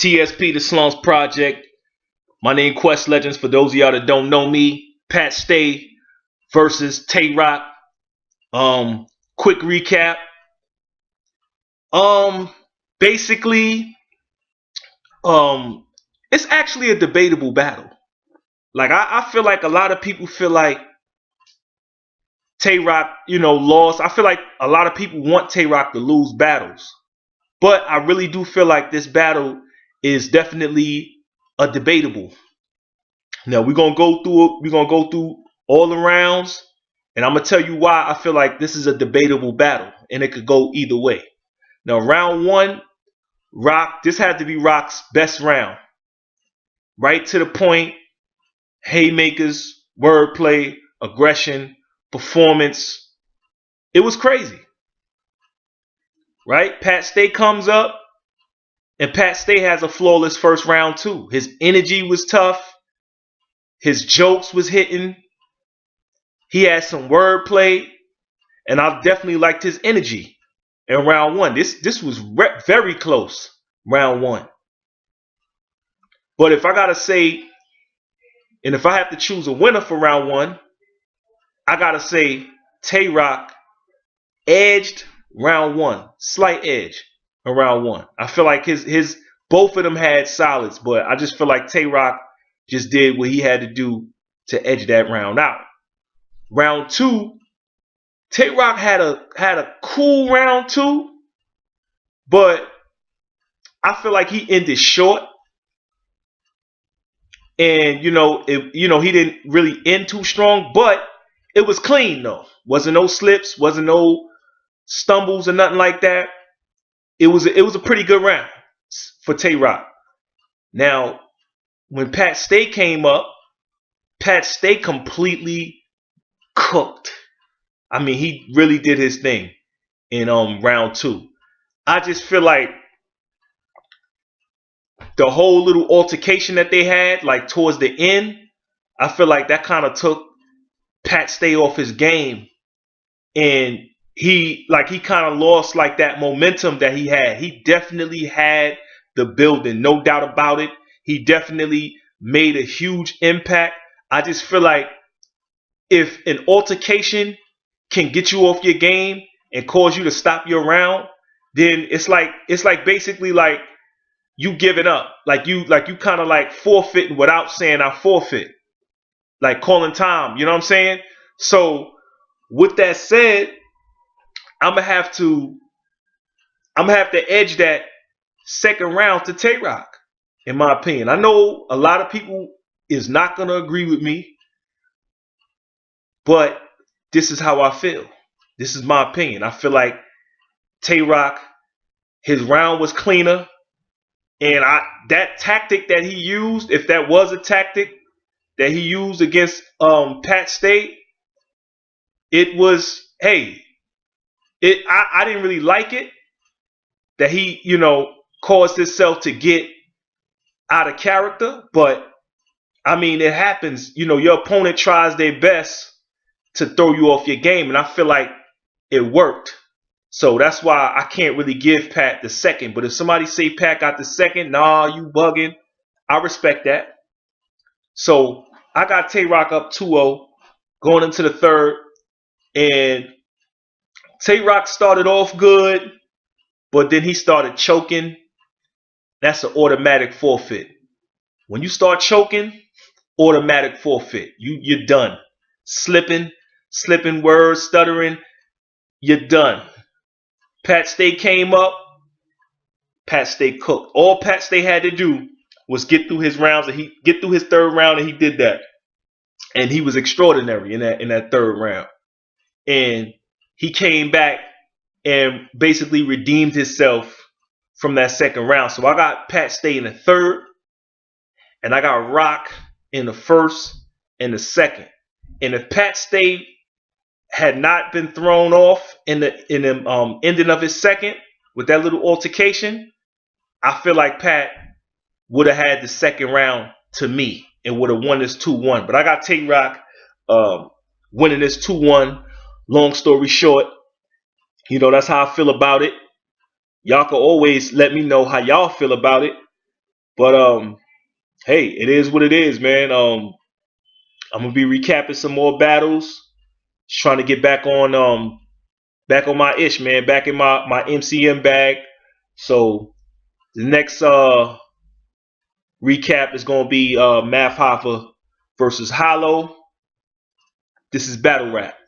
T.S.P. the Slums Project. My name Quest Legends. For those of y'all that don't know me, Pat Stay versus Tay Rock. Quick recap. Basically, it's actually a debatable battle. Like I feel like a lot of people feel like Tay Rock, lost. I feel like a lot of people want Tay Rock to lose battles, but I really do feel like this battle is definitely a debatable. Now we're gonna go through it. We're gonna go through all the rounds, and I'm gonna tell you why I feel like this is a debatable battle, and it could go either way. Now, round one, Rock. This had to be Rock's best round. Right to the point, haymakers, wordplay, aggression, performance. It was crazy. Right? Pat Stay comes up, and Pat Stay has a flawless first round too. His energy was tough. His jokes was hitting. He had some wordplay, and I definitely liked his energy in round one. This was very close, round one. But if I gotta say, and if I have to choose a winner for round one, I gotta say Tay Rock edged round one, slight edge in round one. I feel like his both of them had solids, but I just feel like Tay Rock just did what he had to do to edge that round out. Round two, Tay Rock had a cool round two, but I feel like he ended short. And he didn't really end too strong, but it was clean though. Wasn't no slips, wasn't no stumbles or nothing like that. It was a pretty good round for Tay Rock. Now, when Pat Stay came up, Pat Stay completely cooked. I mean, he really did his thing in round two. I just feel like the whole little altercation that they had, like towards the end, I feel like that kind of took Pat Stay off his game, and he kind of lost like that momentum that he had. He definitely had the building, no doubt about it. He definitely made a huge impact. I just feel like if an altercation can get you off your game and cause you to stop your round, then it's like basically like you giving up, like you kind of like forfeiting without saying I forfeit, like calling time. You know what I'm saying? So with that said, I'm gonna have to edge that second round to Tay Rock, in my opinion. I know a lot of people is not gonna agree with me, but this is how I feel. This is my opinion. I feel like Tay Rock, his round was cleaner. And that tactic that he used, if that was a tactic that he used against Pat Stay, it was, I didn't really like it that he, caused himself to get out of character. But I mean, it happens. Your opponent tries their best to throw you off your game, and I feel like it worked. So that's why I can't really give Pat the second. But if somebody say Pat got the second, nah, you bugging. I respect that. So I got Tay Rock up 2-0 going into the third. And Tay Rock started off good, but then he started choking. That's an automatic forfeit. When you start choking, automatic forfeit. You're done. Slipping words, stuttering, you're done. Pat Stay came up. Pat Stay cooked. All Pat Stay had to do was get through his rounds, and he get through his third round, and he did that. And he was extraordinary in that third round. And he came back and basically redeemed himself from that second round. So I got Pat Stay in the third, and I got Rock in the first and the second. And if Pat Stay had not been thrown off in the ending of his second with that little altercation, I feel like Pat would have had the second round to me and would have won this 2-1. But I got Tay Rock winning this 2-1. Long story short, that's how I feel about it. Y'all can always let me know how y'all feel about it. But hey, it is what it is, man. I'm gonna be recapping some more battles. Just trying to get back on my ish, man. Back in my MCM bag. So the next recap is gonna be Math Hoffa versus Hollow. This is Battle Rap.